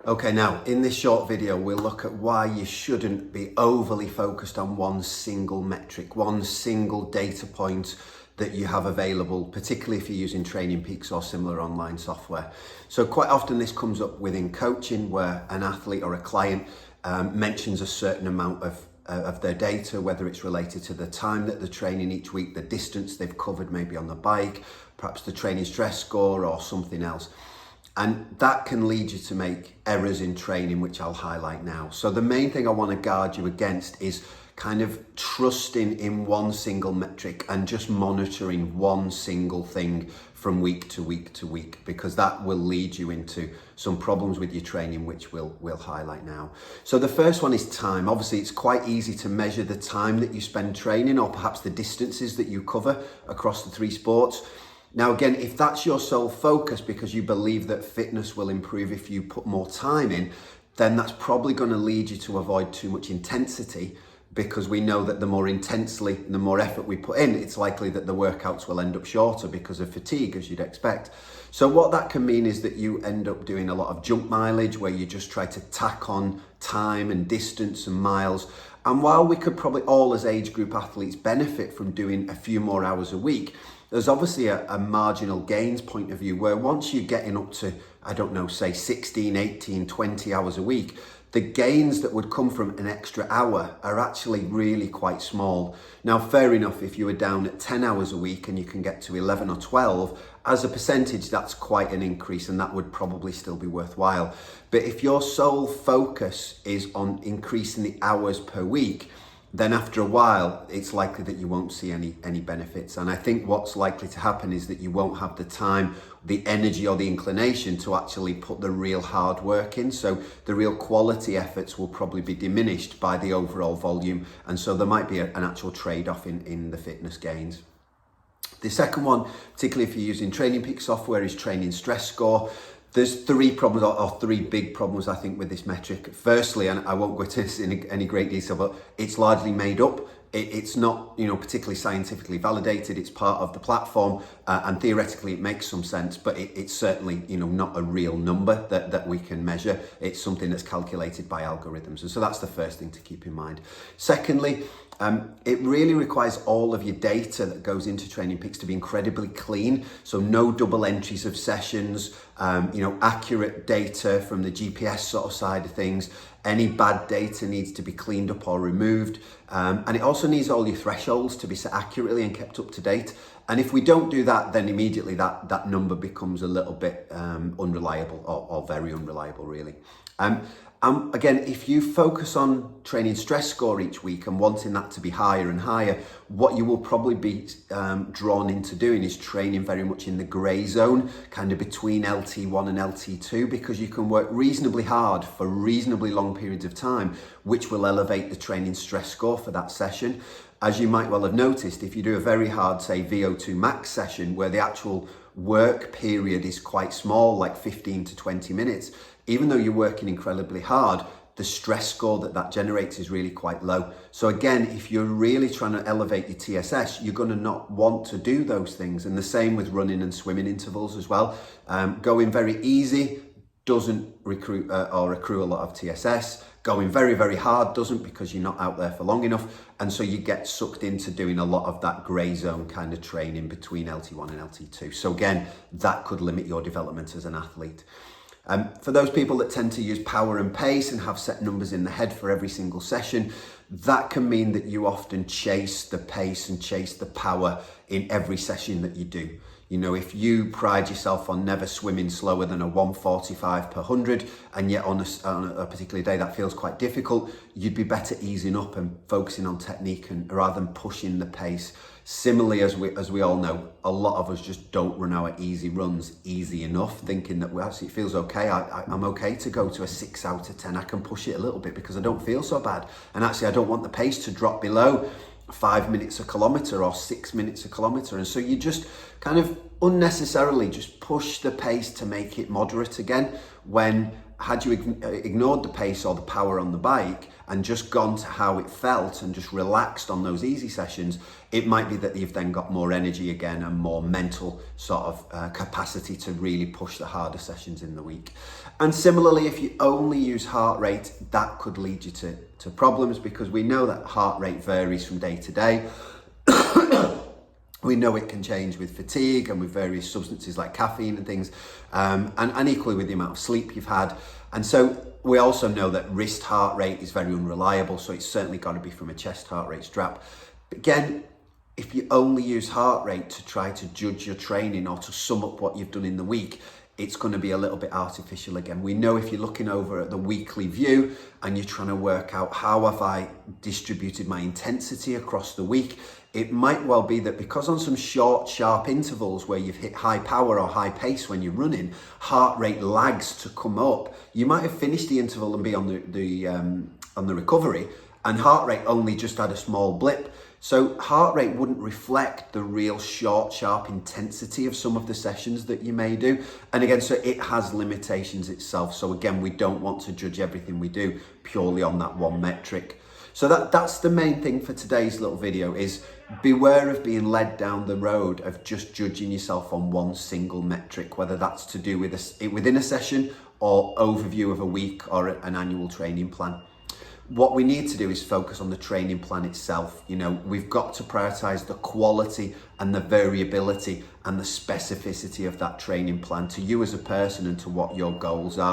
Okay, now in this short video, we'll look at why you shouldn't be overly focused on one single metric, one single data point that you have available, particularly if you're using Training Peaks or similar online software. So quite often this comes up within coaching where an athlete or a client mentions a certain amount of their data, whether it's related to the time that they're training each week, the distance they've covered maybe on the bike, perhaps the training stress score or something else. And that can lead you to make errors in training, which I'll highlight now. So the main thing I want to guard you against is kind of trusting in one single metric and just monitoring one single thing from week to week to week, because that will lead you into some problems with your training, which we'll highlight now. So the first one is time. Obviously, it's quite easy to measure the time that you spend training or perhaps the distances that you cover across the three sports. Now, again, if that's your sole focus because you believe that fitness will improve if you put more time in, then that's probably going to lead you to avoid too much intensity, because we know that the more intensely and the more effort we put in, it's likely that the workouts will end up shorter because of fatigue, as you'd expect. So what that can mean is that you end up doing a lot of jump mileage where you just try to tack on time and distance and miles. And while we could probably all as age group athletes benefit from doing a few more hours a week, there's obviously a marginal gains point of view where once you're getting up to, I don't know, say 16, 18, 20 hours a week, the gains that would come from an extra hour are actually really quite small. Now, fair enough, if you were down at 10 hours a week and you can get to 11 or 12, as a percentage, that's quite an increase and that would probably still be worthwhile. But if your sole focus is on increasing the hours per week, then after a while, it's likely that you won't see any benefits. And I think what's likely to happen is that you won't have the time, the energy or the inclination to actually put the real hard work in. So the real quality efforts will probably be diminished by the overall volume. And so there might be an actual trade-off in the fitness gains. The second one, particularly if you're using Training Peaks software, is training stress score. There's three problems or three big problems, I think, with this metric. Firstly, and I won't go into this in any great detail, but it's largely made up. It's not, particularly scientifically validated. It's part of the platform, and theoretically it makes some sense, but it's certainly, not a real number that we can measure. It's something that's calculated by algorithms, and so that's the first thing to keep in mind. Secondly, it really requires all of your data that goes into Training Peaks to be incredibly clean. So no double entries of sessions, accurate data from the GPS sort of side of things. Any bad data needs to be cleaned up or removed. And it also needs all your thresholds to be set accurately and kept up to date. And if we don't do that, then immediately that number becomes a little bit unreliable or very unreliable, really. Again, if you focus on training stress score each week and wanting that to be higher and higher, what you will probably be drawn into doing is training very much in the grey zone, kind of between LT1 and LT2, because you can work reasonably hard for reasonably long periods of time, which will elevate the training stress score for that session. As you might well have noticed, if you do a very hard, say, VO2 max session where the actual work period is quite small, like 15 to 20 minutes, even though you're working incredibly hard, the stress score that generates is really quite low. So again, if you're really trying to elevate your TSS, you're going to not want to do those things. And the same with running and swimming intervals as well. Going very easy doesn't recruit or accrue a lot of TSS. Going very, very hard doesn't, because you're not out there for long enough. And so you get sucked into doing a lot of that grey zone kind of training between LT1 and LT2. So again, that could limit your development as an athlete. For those people that tend to use power and pace and have set numbers in the head for every single session, that can mean that you often chase the pace and chase the power in every session that you do. If you pride yourself on never swimming slower than a 145 per 100, and yet on a particular day that feels quite difficult, you'd be better easing up and focusing on technique rather than pushing the pace. Similarly, as we all know, a lot of us just don't run our easy runs easy enough, thinking that actually it feels okay. I'm okay to go to a 6 out of 10. I can push it a little bit because I don't feel so bad. And actually, I don't want the pace to drop below 5 minutes a kilometre or 6 minutes a kilometre. And so you just kind of unnecessarily just push the pace to make it moderate again, when had you ignored the pace or the power on the bike and just gone to how it felt and just relaxed on those easy sessions, it might be that you've then got more energy again and more mental sort of capacity to really push the harder sessions in the week. And similarly, if you only use heart rate, that could lead you to problems, because we know that heart rate varies from day to day. We know it can change with fatigue and with various substances like caffeine and things, and equally with the amount of sleep you've had. And so we also know that wrist heart rate is very unreliable, so it's certainly got to be from a chest heart rate strap. But again, if you only use heart rate to try to judge your training or to sum up what you've done in the week, it's going to be a little bit artificial again. We know if you're looking over at the weekly view and you're trying to work out how have I distributed my intensity across the week, it might well be that because on some short, sharp intervals where you've hit high power or high pace when you're running, heart rate lags to come up. You might have finished the interval and be on the recovery, and heart rate only just had a small blip. So heart rate wouldn't reflect the real short, sharp intensity of some of the sessions that you may do. And again, so it has limitations itself. So again, we don't want to judge everything we do purely on that one metric. So that's the main thing for today's little video, is beware of being led down the road of just judging yourself on one single metric, whether that's to do with within a session or overview of a week or an annual training plan. What we need to do is focus on the training plan itself. You know, we've got to prioritize the quality and the variability and the specificity of that training plan to you as a person and to what your goals are.